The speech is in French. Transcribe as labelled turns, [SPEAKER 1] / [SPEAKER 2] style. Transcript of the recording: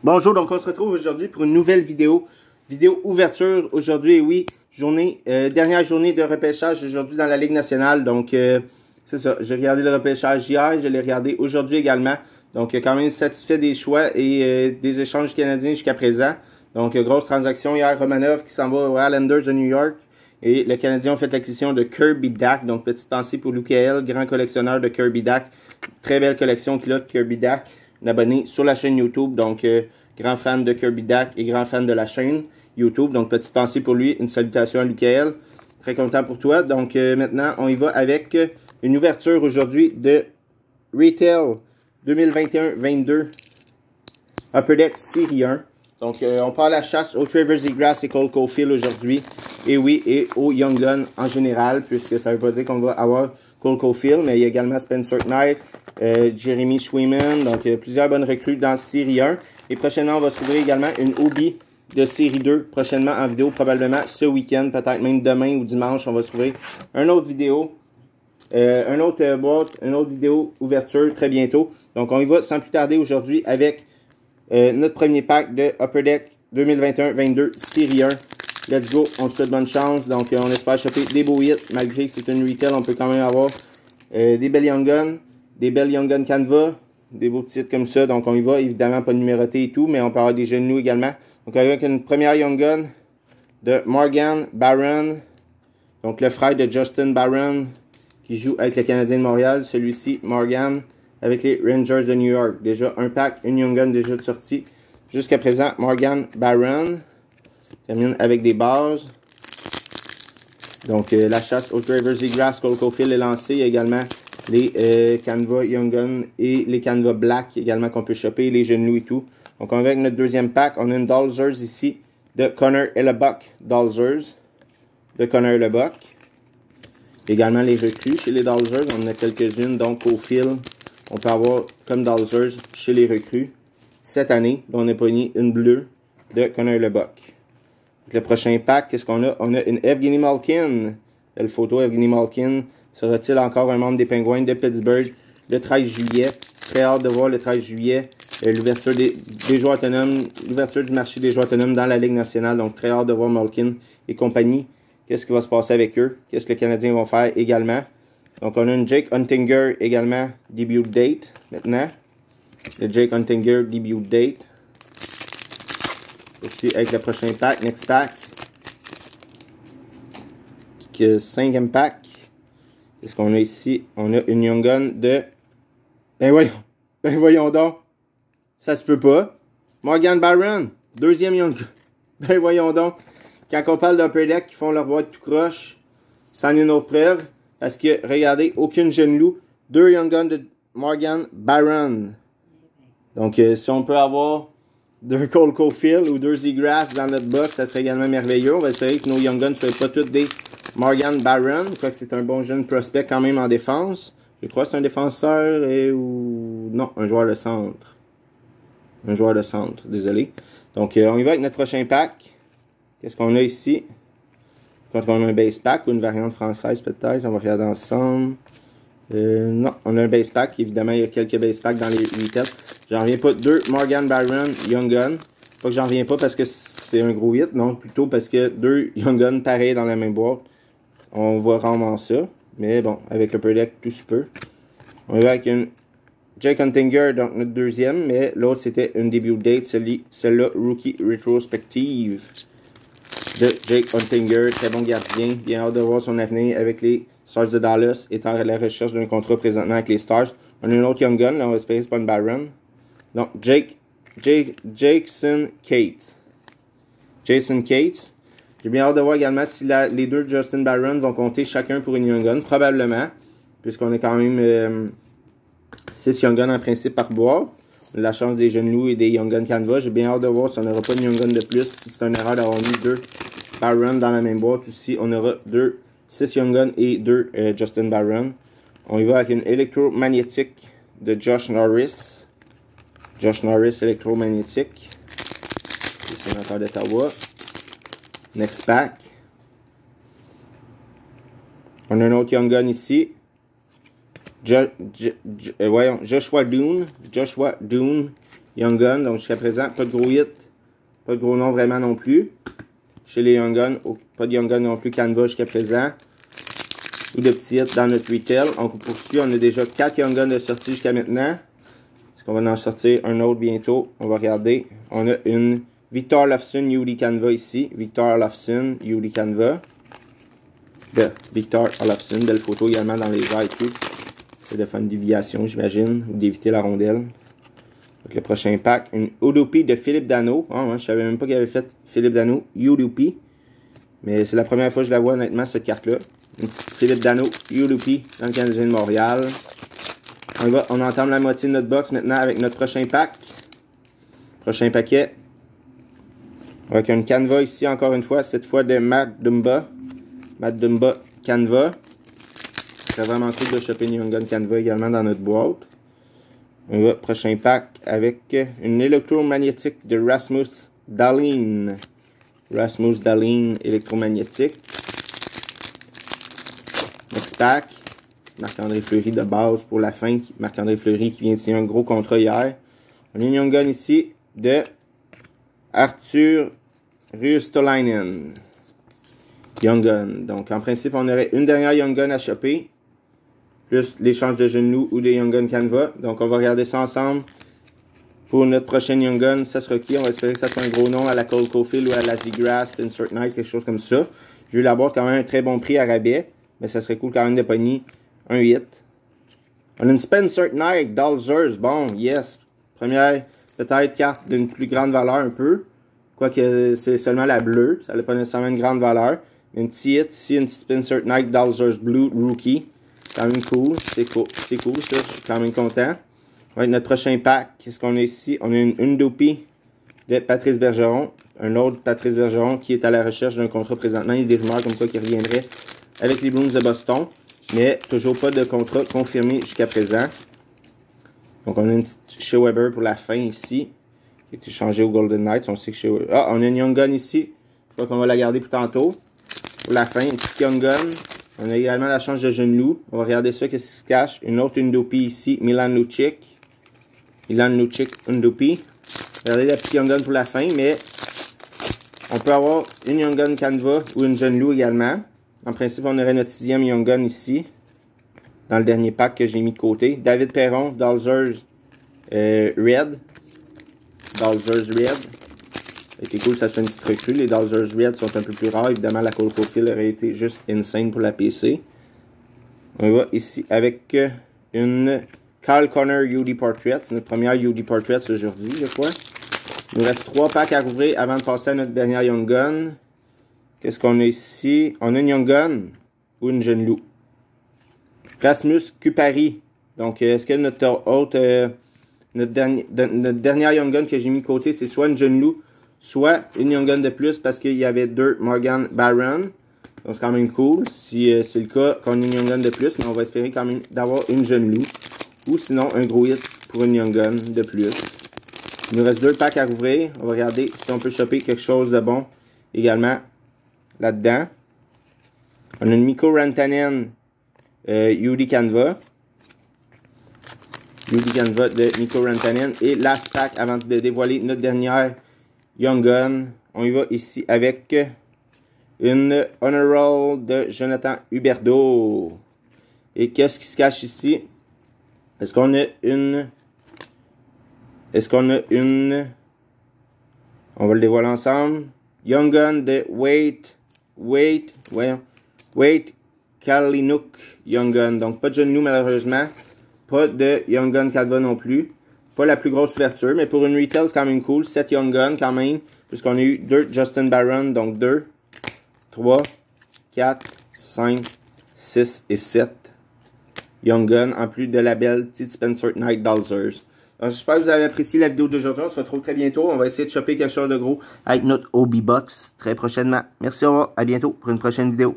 [SPEAKER 1] Bonjour, donc on se retrouve aujourd'hui pour une nouvelle vidéo ouverture aujourd'hui, et oui, dernière journée de repêchage aujourd'hui dans la Ligue nationale, donc c'est ça, j'ai regardé le repêchage hier, je l'ai regardé aujourd'hui également, donc quand même satisfait des choix et des échanges canadiens jusqu'à présent, donc grosse transaction hier, Romanov qui s'en va aux Islanders de New York, et le Canadien a fait l'acquisition de Kirby Dach, donc petite pensée pour Lucael, grand collectionneur de Kirby Dach, très belle collection qu'il a de Kirby Dach, un abonné sur la chaîne YouTube, donc grand fan de Kirby Dach et grand fan de la chaîne YouTube. Donc, petite pensée pour lui. Une salutation à Lucael. Très content pour toi. Donc, maintenant, on y va avec une ouverture aujourd'hui de Retail 2021-22 Upper Deck Série 1. Donc, on part à la chasse au Trevor Zegras et Cole Caufield aujourd'hui. Et oui, et au Young Gun en général, puisque ça ne veut pas dire qu'on va avoir Cole Caufield, mais il y a également Spencer Knight, Jeremy Swayman, donc plusieurs bonnes recrues dans Série 1. Et prochainement, on va trouver également une Obi de Série 2, prochainement en vidéo, probablement ce week-end, peut-être même demain ou dimanche, on va trouver une autre vidéo, une autre boîte, une autre vidéo ouverture très bientôt. Donc, on y va sans plus tarder aujourd'hui avec notre premier pack de Upper Deck 2021-22 Série 1. Let's go, on se souhaite bonne chance. Donc, on espère choper des beaux hits, malgré que c'est une retail, on peut quand même avoir des belles Young Guns, des belles Young Gun Canva, des beaux titres comme ça. Donc, on y va, évidemment, pas numéroté et tout, mais on peut avoir des genoux également. Donc, avec une première Young Gun de Morgan Barron, donc le frère de Justin Barron, qui joue avec le Canadien de Montréal. Celui-ci, Morgan, avec les Rangers de New York. Déjà un pack, une Young Gun déjà de sortie. Jusqu'à présent, Morgan Barron. Termine avec des bases. Donc, la chasse au Trevor Zegras, Cole Caufield est lancée. Il y a également les Canva Young Gun et les Canva Black également qu'on peut choper, les genoux et tout. Donc, on va avec notre deuxième pack. On a une Dalzers ici de Connor Hellebuyck. Dalzers de Connor Hellebuyck. Également les recrues chez les Dalzers. On en a quelques-unes. Donc, Caufield, on peut avoir comme Dalzers chez les recrues. Cette année, on a pogné une bleue de Connor Hellebuyck. Le prochain pack, qu'est-ce qu'on a? On a une Evgeny Malkin. Belle photo, Evgeny Malkin. Sera-t-il encore un membre des Penguins de Pittsburgh le 13 juillet? Très hâte de voir le 13 juillet l'ouverture des joueurs autonomes, l'ouverture du marché des joueurs autonomes dans la Ligue nationale. Donc, très hâte de voir Malkin et compagnie. Qu'est-ce qui va se passer avec eux? Qu'est-ce que les Canadiens vont faire également? Donc, on a une Jake Huntinger également, debut date maintenant. Le Jake Huntinger debut date. Aussi avec le prochain pack, next pack. Cinquième pack. Qu'est-ce qu'on a ici? On a une Young Gun de... Ben voyons donc. Ça se peut pas. Morgan Barron. Deuxième Young Gun. Ben voyons donc. Quand on parle d'Upper Deck qui font leur boîte tout croche, c'en est une autre preuve. Parce que, regardez, aucune jeune loup. Deux Young Gun de Morgan Barron. Donc, si on peut avoir deux Cole Caufield ou deux Zegras dans notre box, ça serait également merveilleux. On va espérer que nos Young Guns ne soient pas toutes des Morgan Barron. Je crois que c'est un bon jeune prospect quand même en défense. Je crois que c'est un défenseur ou... Non, un joueur de centre. Un joueur de centre, désolé. Donc, on y va avec notre prochain pack. Qu'est-ce qu'on a ici? Quand on a un base pack ou une variante française peut-être. On va regarder ensemble. Non, on a un base pack. Évidemment, il y a quelques base packs dans les retails. J'en reviens pas. Deux Morgan Barron Young Gun. Pas que j'en reviens pas parce que c'est un gros hit. Non, plutôt parce que deux Young Gun pareils dans la même boîte. On va rendre ça. Mais bon, avec Upper Deck, tout se peut. On va avec une Jake Huntinger, donc notre deuxième. Mais l'autre, c'était une debut date. Celle-là, Rookie Retrospective de Jake Huntinger. Très bon gardien. Bien hâte de voir son avenir avec les Stars de Dallas. Étant à la recherche d'un contrat présentement avec les Stars. On a une autre Young Gun. Là, on va espérer que c'est pas une Barron. Donc, Jason Cates. Jason Cates. J'ai bien hâte de voir également si les deux Justin Barron vont compter chacun pour une Young Gun. Probablement. Puisqu'on est quand même 6 Young Gun en principe par boîte. On a la chance des jeunes loups et des Young Gun Canva. J'ai bien hâte de voir si on n'aura pas une Young Gun de plus. Si c'est une erreur d'avoir mis deux Barron dans la même boîte. Ou si on aura 6 Young Gun et 2 Justin Barron. On y va avec une électromagnétique de Josh Norris. Josh Norris électromagnétique. Sénateur d'Ottawa. Next pack. On a un autre Young Gun ici. Joshua Dune. Young Gun. Donc jusqu'à présent, pas de gros hit, pas de gros nom vraiment non plus. Chez les Young Gun, pas de Young Gun non plus Canva jusqu'à présent. Ou de petits hits dans notre retail. On poursuit, on a déjà 4 Young Gun de sortie jusqu'à maintenant. Est-ce qu'on va en sortir un autre bientôt? On va regarder. On a une Victor Olofsson UD Canva ici. Victor Olofsson UD Canva. De Victor Olofsson. Belle photo également dans les airs et tout. C'est de faire une déviation, j'imagine. Ou d'éviter la rondelle. Donc, le prochain pack. Une Udupi de Philippe Danault. Oh, ouais, je savais même pas qu'il avait fait Philippe Danault. Udupi. Mais c'est la première fois que je la vois honnêtement, cette carte-là. Une petite Philippe Danault Udupi dans le Canadien de Montréal. On entame la moitié de notre box maintenant avec notre prochain pack. Prochain paquet. Avec une Canva ici encore une fois. Cette fois de Matt Dumba. Matt Dumba Canva. C'est vraiment cool de choper une Young Gun Canva également dans notre boîte. On va prochain pack avec une électromagnétique de Rasmus Dahlin. Rasmus Dahlin électromagnétique. Next pack. Marc-André Fleury de base pour la fin. Marc-André Fleury qui vient de signer un gros contrat hier. On a une Young Gun ici de Arthur Ruostalainen. Young Gun. Donc en principe, on aurait une dernière Young Gun à choper. Plus l'échange de genoux ou des Young Gun Canva. Donc on va regarder ça ensemble. Pour notre prochaine Young Gun, ça sera qui? On va espérer que ça soit un gros nom à la Cole Caulfield ou à la Seagrass, Insert Night, quelque chose comme ça. Je vais la boîte quand même un très bon prix à rabais. Mais ça serait cool quand même de pogner un hit. On a une Spencer Knight, Dalzers. Bon, yes. Première, peut-être, carte d'une plus grande valeur un peu. Quoique c'est seulement la bleue. Ça n'a pas nécessairement une grande valeur. Mais un petit hit ici, une petite Spencer Knight, Dalzers Blue Rookie. Quand même cool. C'est cool, ça. Je suis quand même content. On va être notre prochain pack. Qu'est-ce qu'on a ici? On a une Udupi de Patrice Bergeron. Un autre Patrice Bergeron qui est à la recherche d'un contrat présentement. Il y a des rumeurs comme quoi qui reviendrait avec les Bruins de Boston. Mais toujours pas de contrat confirmé jusqu'à présent. Donc on a une petite Shea Weber pour la fin ici. Qui a été changée au Golden Knights. On sait que Shea Weber... Ah, on a une Young Gun ici. Je crois qu'on va la garder pour tantôt. Pour la fin, une petite Young Gun. On a également la change de genou. On va regarder ça, qu'est-ce qui se cache. Une autre Udupi ici. Milan Lucic. Milan Lucic Udupi. Regardez la petite Young Gun pour la fin. Mais on peut avoir une Young Gun Canva ou une genou également. En principe, on aurait notre 6e Young Gun ici. Dans le dernier pack que j'ai mis de côté. David Perron, Dalzers Red. Dalzers Red. C'était cool, ça soit une petite recrue. Les Dalzers Red sont un peu plus rares. Évidemment, la Cole Caulfield aurait été juste insane pour la PC. On va ici avec une Kyle Connor UD Portrait. C'est notre première UD Portrait aujourd'hui, je crois. Il nous reste 3 packs à rouvrir avant de passer à notre dernière Young Gun. Qu'est-ce qu'on a ici? On a une Young Gun ou une jeune loup. Rasmus Kupari. Donc, est-ce que notre autre... notre dernière Young Gun que j'ai mis de côté, c'est soit une jeune loup, soit une Young Gun de plus parce qu'il y avait 2 Morgan Barron. Donc, c'est quand même cool. Si c'est le cas, qu'on a une Young Gun de plus, mais on va espérer quand même d'avoir une jeune loup. Ou sinon, un gros hit pour une Young Gun de plus. Il nous reste 2 packs à rouvrir. On va regarder si on peut choper quelque chose de bon également là-dedans. On a une Mikko Rantanen UD Canva. UD Canva de Mikko Rantanen. Et last pack avant de dévoiler notre dernière Young Gun. On y va ici avec une Honor Roll de Jonathan Huberdeau. Et qu'est-ce qui se cache ici? Est-ce qu'on a une... On va le dévoiler ensemble. Young Gun de Wade Kalynuk Young Gun. Donc pas de genou malheureusement. Pas de Young Gun Canva non plus. Pas la plus grosse ouverture, mais pour une retail c'est quand même cool. 7 Young Gun quand même. Puisqu'on a eu 2 Justin Barron. Donc 2, 3, 4, 5, 6 et 7 Young Gun. En plus de la belle petite Spencer Knight Dalzers. J'espère que vous avez apprécié la vidéo d'aujourd'hui. On se retrouve très bientôt. On va essayer de choper quelque chose de gros avec notre Hobby Box très prochainement. Merci, au revoir. À bientôt pour une prochaine vidéo.